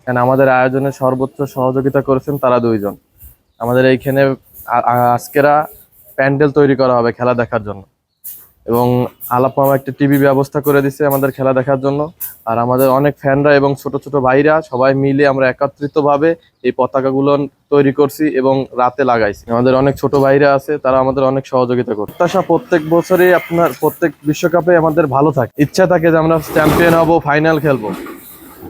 কারণ আমাদের আয়োজনে সর্বোচ্চ সহযোগিতা করেছেন তারা দুইজন। আমাদের এইখানে আজকেরা প্যান্ডেল তৈরি করা হবে খেলা দেখার জন্য, এবং আলাপ মামা একটা টিভি ব্যবস্থা করে দিচ্ছে আমাদের খেলা দেখার জন্য। আর আমাদের অনেক ফ্যানরা এবং ছোট ছোট ভাইরা সবাই মিলে আমরা একত্রিতভাবে এই পতাকাগুলো তৈরি করছি এবং রাতে লাগাইছি। আমাদের অনেক ছোট ভাইরা আছে, তারা আমাদের অনেক সহযোগিতা করে। প্রত্যাশা প্রত্যেক বছরই আপনার প্রত্যেক বিশ্বকাপে আমাদের ভালো থাকে, ইচ্ছা থাকে যে আমরা চ্যাম্পিয়ন হব, ফাইনাল খেলবো,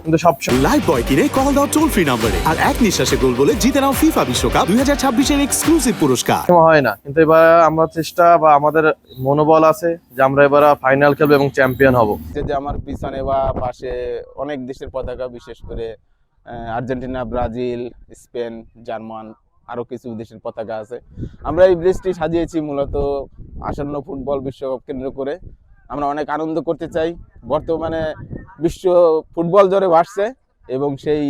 কিন্তু সব লাইভ বয় কিনে কল দাও টোল ফ্রি নম্বরে, আর এক নিঃশ্বাসে গোল বলে জিতে নাও ফিফা বিশ্বকাপ 2026 এক্সক্লুসিভ পুরস্কার। হয় না, কিন্তু এবার আমরা চেষ্টা বা আমাদের মনোবল আছে যে আমরা এবার ফাইনাল খেলবো এবং চ্যাম্পিয়ন হব। যে আমার পিছনে বা পাশে অনেক দেশের পতাকা, বিশেষ করে আর্জেন্টিনা, ব্রাজিল, স্পেন, জার্মান, আরও কিছু দেশের পতাকা আছে। আমরা এই ব্রিজটি সাজিয়েছি মূলত আসন্ন ফুটবল বিশ্বকাপ কেন্দ্র করে। আমরা অনেক আনন্দ করতে চাই। বর্তমানে বিশ্ব ফুটবল জোরে ভাসছে এবং সেই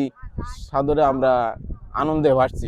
সাদরে আমরা আনন্দে ভাসছি।